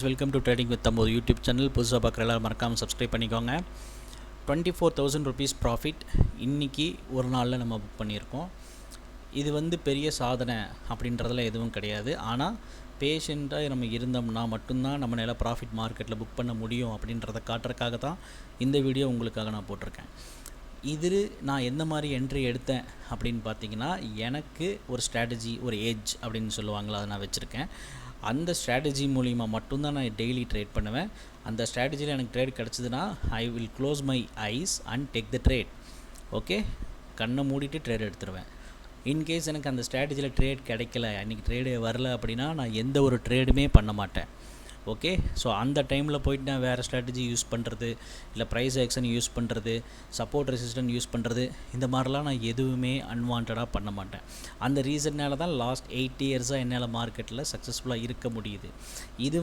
Welcome to trading with Thambu YouTube channel. புதுசாக பார்க்குற எல்லாரும் மறக்காமல் சப்ஸ்கிரைப் பண்ணிக்கோங்க. 24,000 rupees ப்ராஃபிட் இன்றைக்கி ஒரு நாளில் நம்ம புக் பண்ணியிருக்கோம். இது பெரிய சாதனை அப்படின்றதுல எதுவும் கிடையாது. ஆனால் பேஷண்ட்டாக நம்ம இருந்தோம்னா மட்டும்தான் நம்மளால் ப்ராஃபிட் மார்க்கெட்டில் புக் பண்ண முடியும் அப்படின்றத காட்டுறதுக்காக தான் இந்த வீடியோ உங்களுக்காக நான் போட்டிருக்கேன். இது நான் எந்த மாதிரி என்ட்ரி எடுத்தேன் அப்படின்னு பார்த்தீங்கன்னா, எனக்கு ஒரு ஸ்ட்ராட்டஜி, ஒரு ஏஜ் அப்படின்னு சொல்லுவாங்களா, அதை நான் வச்சுருக்கேன். அந்த ஸ்ட்ராட்டஜி மூலிமா மட்டும்தான் நான் டெய்லி ட்ரேட் பண்ணுவேன். அந்த ஸ்ட்ராட்டஜியில் எனக்கு ட்ரேட் கிடச்சிதுன்னா ஐ will close my ice and take the trade. Okay, கண்ணை மூடிட்டு ட்ரேட் எடுத்துருவேன். இன்கேஸ் எனக்கு அந்த ஸ்ட்ராட்டஜியில் ட்ரேட் கிடைக்கல, அன்றைக்கி ட்ரேடே வரல அப்படின்னா நான் எந்த ஒரு ட்ரேடுமே பண்ண மாட்டேன். ஓகே, ஸோ அந்த டைமில் போய்ட்டு நான் வேறு ஸ்ட்ராட்டஜி யூஸ் பண்ணுறது, இல்லை ப்ரைஸ் ஆக்ஷன் யூஸ் பண்ணுறது, சப்போர்ட் ரெசிஸ்டன்ட் யூஸ் பண்ணுறது, இந்த மாதிரிலாம் நான் எதுவுமே அன்வான்டாக பண்ண மாட்டேன். அந்த ரீசன்னால தான் லாஸ்ட் 8 இயர்ஸாக என்னால் மார்க்கெட்டில் சக்ஸஸ்ஃபுல்லாக இருக்க முடியுது. இது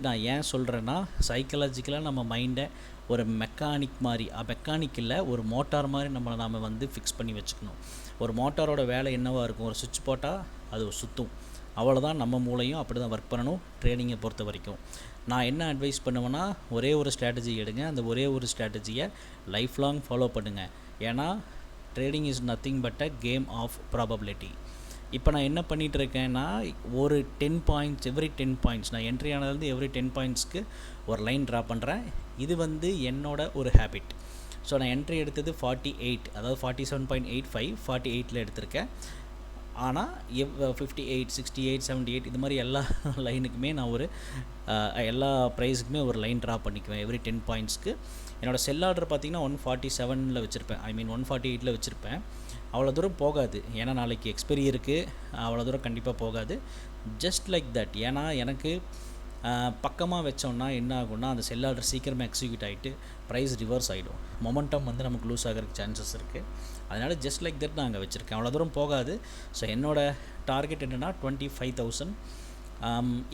நான் ஏன் சொல்கிறேன்னா, சைக்காலஜிக்கலாக நம்ம மைண்டை ஒரு மெக்கானிக் இல்லை, ஒரு மோட்டார் மாதிரி நாம் ஃபிக்ஸ் பண்ணி வச்சுக்கணும். ஒரு மோட்டாரோட வேலை என்னவாக இருக்கும், ஒரு சுவிட்ச் போட்டால் அது சுற்றும். அவ்வளோதான், நம்ம மூளையும் அப்படி தான் ஒர்க் பண்ணணும் ட்ரேடிங்கை பொறுத்த வரைக்கும். நான் என்ன அட்வைஸ் பண்ணுவேன்னா, ஒரே ஒரு ஸ்ட்ராட்டஜி எடுங்க. அந்த ஒரே ஒரு ஸ்ட்ராட்டஜியை லைஃப் லாங் ஃபாலோ பண்ணுங்கள். ஏன்னா trading is nothing but a game of probability. இப்போ நான் என்ன பண்ணிகிட்ருக்கேன்னா, ஒரு 10 பாயிண்ட்ஸ், எவ்ரி 10 பாயிண்ட்ஸ் நான் என்ட்ரி ஆனதுலேருந்து எவ்ரி 10 பாயிண்ட்ஸ்க்கு ஒரு லைன் ட்ரா பண்ணுறேன். இது என்னோட ஒரு ஹேபிட். ஸோ நான் என்ட்ரி எடுத்தது 48, அதாவது 47.85, 48ல் எடுத்திருக்கேன். ஆனால் 58, 68, 78 இது மாதிரி எல்லா லைனுக்குமே நான் எல்லா ப்ரைஸுக்குமே ஒரு லைன் ட்ரா பண்ணிக்குவேன் எவ்ரி 10 பாயிண்ட்ஸ்க்கு. என்னோடய செல் ஆர்டர் பார்த்திங்கன்னா 147ல் வச்சுருப்பேன், 148ல் வச்சுருப்பேன். அவ்வளோ தூரம் போகாது, ஏன்னா நாளைக்கு எக்ஸ்பைரி இருக்குது. அவ்வளோ தூரம் கண்டிப்பாக போகாது. Just like that. ஏன்னா எனக்கு பக்கமாக வச்சோன்னா என்ன ஆகும்னா, அந்த செல் ஆர்டர் சீக்கிரமாக எக்ஸிக்யூட் ஆகிட்டு ப்ரைஸ் ரிவர்ஸ் ஆகிடும். மொமெண்டம் நமக்கு லூஸ் ஆகிறதுக்கு சான்சஸ் இருக்குது. அதனால் ஜஸ்ட் லைக் தட் நான் அங்கே வச்சுருக்கேன். அவ்வளோ தூரம் போகாது. ஸோ என்னோடய டார்கெட் என்னென்னா 25,000.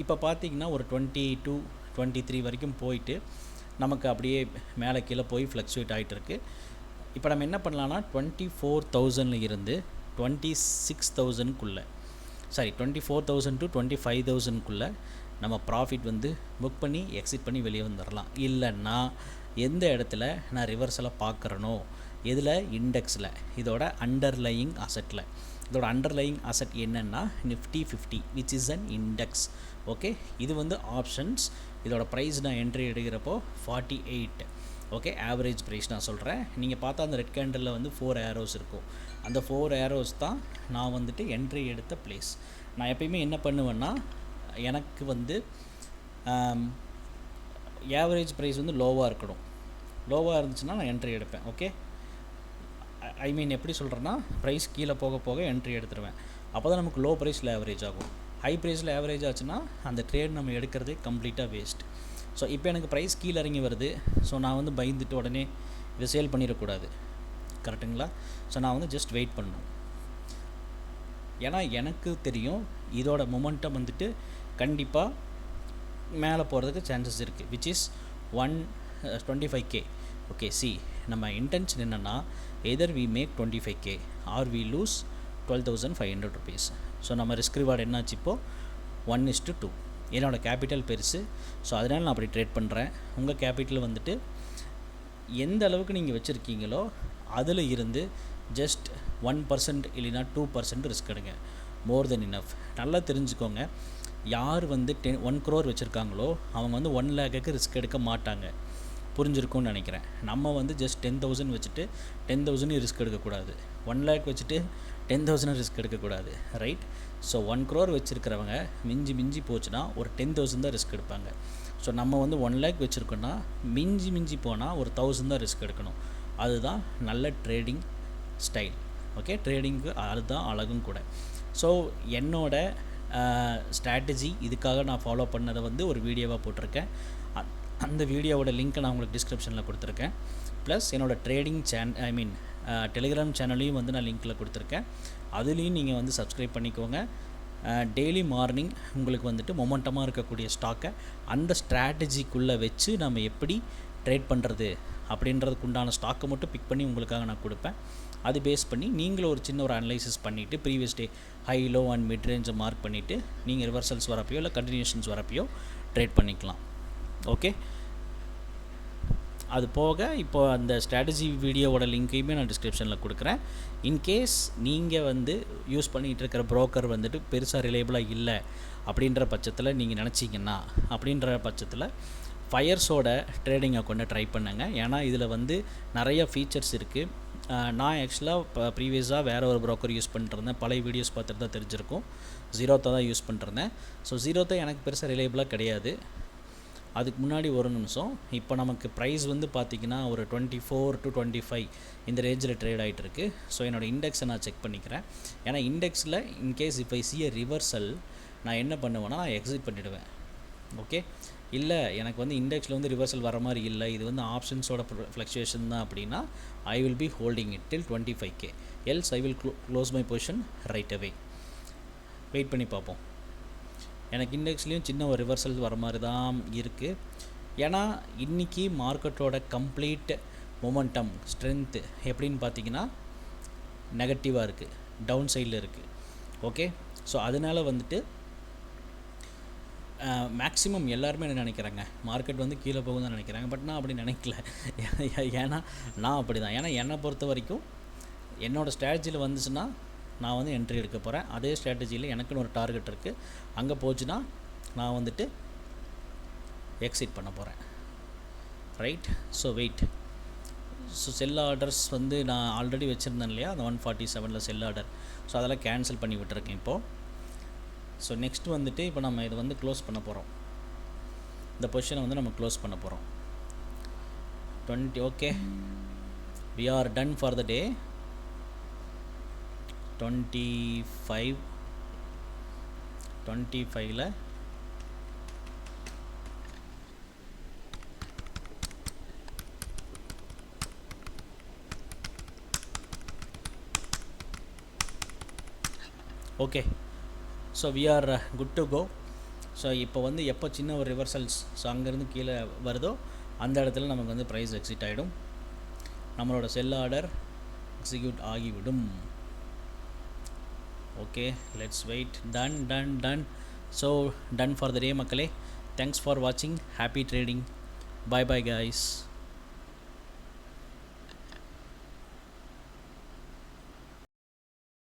இப்போ பார்த்திங்கன்னா ஒரு 22, 23 வரைக்கும் போயிட்டு நமக்கு அப்படியே மேலே கீழே போய் ஃப்ளக்சுவேட் ஆகிட்டு இருக்குது. இப்போ நம்ம என்ன பண்ணலான்னா, 24,000 இருந்து 26,000க்குள்ளே, 24,000 to 25,000க்குள்ளே நம்ம ப்ராஃபிட் புக் பண்ணி எக்ஸிட் பண்ணி வெளியே வந்துடலாம். இல்லைன்னா எந்த இடத்துல நான் ரிவர்ஸில் பார்க்குறனோ, இதில் இண்டெக்ஸில், இதோட அண்டர்லையிங் அசட்டில். இதோட அண்டர்லையிங் அசட் என்னென்னா NIFTY 50 which is an index. Okay, இது ஆப்ஷன்ஸ். இதோட ப்ரைஸ் நான் என்ட்ரி எடுக்கிறப்போ 48. ஓகே, ஆவரேஜ் ப்ரைஸ் நான் சொல்கிறேன். நீங்கள் பார்த்தா அந்த ரெட் கேண்டலில் 4 ஏரோஸ் இருக்கும். அந்த 4 ஏரோஸ் தான் நான் என்ட்ரி எடுத்த பிளேஸ். நான் எப்பயுமே என்ன பண்ணுவேன்னா, எனக்கு ஆவரேஜ் ப்ரைஸ் லோவாக இருக்கணும். லோவாக இருந்துச்சுன்னா நான் என்ட்ரி எடுப்பேன். ஓகே, எப்படி சொல்கிறேன்னா, ப்ரைஸ் கீழே போக போக என்ட்ரி எடுத்துருவேன். அப்போ தான் நமக்கு லோ ப்ரைஸில் ஆவரேஜ் ஆகும். ஹை ப்ரைஸில் ஆவரேஜ் ஆச்சுன்னா அந்த ட்ரேட் நம்ம எடுக்கிறதே கம்ப்ளீட்டாக வேஸ்ட். ஸோ இப்போ எனக்கு ப்ரைஸ் கீழே இறங்கி வருது. ஸோ நான் பயந்துட்டு உடனே இதை சேல் பண்ணிடக்கூடாது. கரெக்டுங்களா? ஸோ நான் ஜஸ்ட் வெயிட் பண்ணணும். ஏன்னா எனக்கு தெரியும் இதோட மொமெண்டம் கண்டிப்பாக மேலே போகிறதுக்கு சான்சஸ் இருக்குது, விச் இஸ் 125K. ஓகே, நம்ம இன்டென்ஷன் என்னென்னா, either we make 25K or we lose 12,500 rupees. So நம்ம ரிஸ்க் ரிவார்டு என்னாச்சு இப்போது 1:2. என்னோடய கேபிட்டல் பெருசு. ஸோ அதனால் நான் அப்படி ட்ரேட் பண்ணுறேன். உங்கள் கேபிட்டல் எந்த அளவுக்கு நீங்கள் வச்சுருக்கீங்களோ அதில் இருந்து ஜஸ்ட் 1% இல்லைனா 2% ரிஸ்க் எடுங்க. மோர் தென் இனஃப். நல்லா தெரிஞ்சுக்கோங்க, யார் 1 crore வச்சுருக்காங்களோ அவங்க 1 lakhக்கு ரிஸ்க் எடுக்க மாட்டாங்க. புரிஞ்சிருக்கும்னு நினைக்கிறேன். நம்ம ஜஸ்ட் 10,000 வச்சுட்டு 10,000 ரிஸ்க் எடுக்கக்கூடாது. 1 lakh வச்சுட்டு 10,000 ரிஸ்க் எடுக்கக்கூடாது. ரைட்? ஸோ 1 crore வச்சுருக்கிறவங்க மிஞ்சி போச்சுன்னா ஒரு 10,000 தான் ரிஸ்க் எடுப்பாங்க. ஸோ நம்ம 1 lakh வச்சுருக்கோன்னா மிஞ்சி போனால் ஒரு 1,000 தான் ரிஸ்க் எடுக்கணும். அதுதான் நல்ல ட்ரேடிங் ஸ்டைல். ஓகே, ட்ரேடிங்க்கு அதுதான் அழகும் கூட. ஸோ என்னோட ஸ்ட்ராட்டஜி இதுக்காக நான் ஃபாலோ பண்ணதை ஒரு வீடியோவாக போட்டிருக்கேன். அந்த வீடியோவோட லிங்க்கை நான் உங்களுக்கு டிஸ்கிரிப்ஷனில் கொடுத்துருக்கேன். ப்ளஸ் என்னோடய ட்ரேடிங் டெலிகிராம் சேனலையும் நான் லிங்க்கில் கொடுத்துருக்கேன். அதுலேயும் நீங்கள் சப்ஸ்கிரைப் பண்ணிக்கோங்க. டெய்லி மார்னிங் உங்களுக்கு மொமெண்டமாக இருக்கக்கூடிய ஸ்டாக்கை அந்த ஸ்ட்ராட்டஜிக்குள்ளே வச்சு நம்ம எப்படி ட்ரேட் பண்ணுறது அப்படின்றதுக்கு உண்டான ஸ்டாக்கை மட்டும் பிக் பண்ணி உங்களுக்காக நான் கொடுப்பேன். அது பேஸ் பண்ணி நீங்களும் ஒரு சின்ன ஒரு அனலைசிஸ் பண்ணிவிட்டு previous day high low and mid ரேஞ்சை மார்க் பண்ணிவிட்டு நீங்கள் ரிவர்சல்ஸ் வரப்பையோ இல்லை கண்டினியூஷன்ஸ் வரப்பையோ ட்ரேட் பண்ணிக்கலாம். ஓகே, அது போக இப்போ அந்த ஸ்ட்ராட்டஜி வீடியோவோட லிங்க்கையுமே நான் டிஸ்கிரிப்ஷனில் கொடுக்குறேன். இன்கேஸ் நீங்கள் வந்து யூஸ் பண்ணிகிட்டு இருக்கிற ப்ரோக்கர் வந்துட்டு பெருசாக ரிலேபிளாக இல்லை அப்படின்ற பட்சத்தில் நீங்கள் நினச்சிங்கன்னா, அப்படின்ற பட்சத்தில் ஃபயர்ஸோட ட்ரேடிங் அக்கௌண்ட்டை ட்ரை பண்ணுங்க. ஏன்னா இதில் வந்து நிறைய ஃபீச்சர்ஸ் இருக்குது. நான் ஆக்சுவலாக இப்போ ப்ரீவியஸாக வேறு ஒரு ப்ரோக்கர் யூஸ் பண்ணிட்டுருந்தேன். பழைய வீடியோஸ் பார்த்துட்டு தான் தெரிஞ்சிருக்கும். ஜீரோத்தை தான் யூஸ் பண்ணிட்டுருந்தேன். ஸோ ஜீரோத்தை எனக்கு பெருசாக ரிலேபிளாக கிடையாது. அதுக்கு முன்னாடி ஒரு நிமிஷம், இப்போ நமக்கு ப்ரைஸ் வந்து பார்த்திங்கன்னா ஒரு 24 to 25 இந்த ரேஞ்சில் ட்ரேட் ஆகிட்டுருக்கு. ஸோ என்னோடய இண்டெக்ஸை நான் செக் பண்ணிக்கிறேன். ஏன்னா இண்டெக்ஸில் இன்கேஸ் இப்போ சி எ ரிவர்சல் நான் என்ன பண்ணுவேன்னா, நான் எக்ஸிட் பண்ணிவிடுவேன். ஓகே, இல்லை எனக்கு வந்து இண்டெக்ஸில் வந்து ரிவர்சல் வர மாதிரி இல்லை, இது வந்து ஆப்ஷன்ஸோட ஃப்ளக்சுவேஷன் தான் அப்படின்னா, I will be holding it till 25K, else I will close my position right away. Wait பண்ணி பார்ப்போம். எனக்கு இண்டெக்ஸ்லேயும் சின்ன ஒரு ரிவர்சல் வர மாதிரி தான் இருக்குது. ஏன்னா இன்றைக்கி மார்க்கெட்டோட கம்ப்ளீட் மொமெண்டம் ஸ்ட்ரென்த்து எப்படின்னு பார்த்தீங்கன்னா நெகட்டிவாக இருக்குது, டவுன் சைடில் இருக்குது. ஓகே, ஸோ அதனால் வந்துட்டு மேக்ஸிமம் எல்லாருமே என்ன நினைக்கிறாங்க, மார்க்கெட் வந்து கீழே போகும் தான் நினைக்கிறாங்க. பட் நான் அப்படி நினைக்கல. ஏன்னா நான் அப்படி தான். ஏன்னா என்னை பொறுத்த வரைக்கும் என்னோடய ஸ்ட்ராட்டஜியில் வந்துச்சுன்னா நான் வந்து என்ட்ரி எடுக்க போகிறேன். அதே ஸ்ட்ராட்டஜியில் எனக்குன்னு ஒரு டார்கெட் இருக்குது. அங்கே போச்சுன்னா நான் வந்துட்டு எக்ஸிட் பண்ண போகிறேன். Right, so wait. So sell orders வந்து நான் ஆல்ரெடி வச்சுருந்தேன் இல்லையா, அந்த 147 செல் ஆர்டர். ஸோ அதெல்லாம் கேன்சல் பண்ணி விட்டுருக்கேன் இப்போது. ஸோ நெக்ஸ்ட் வந்துட்டு இப்போ நம்ம இதை வந்து க்ளோஸ் பண்ண போகிறோம். இந்த பொசிஷனை வந்து நம்ம க்ளோஸ் பண்ண போகிறோம். 20. Okay, we are done for the day. 25ல okay, so we are good to go. So இப்போ வந்து எப்போ சின்ன ஒரு ரிவர்சல்ஸ் ஸோ அங்கேருந்து கீழே வருதோ அந்த இடத்துல நமக்கு வந்து ப்ரைஸ் எக்ஸிட் ஆகிடும். நம்மளோட செல் ஆர்டர் எக்ஸிக்யூட் ஆகிவிடும். Okay, let's wait. Done. So done for the day மக்களே. தேங்க்ஸ் ஃபார் வாட்சிங். Happy trading. Bye guys.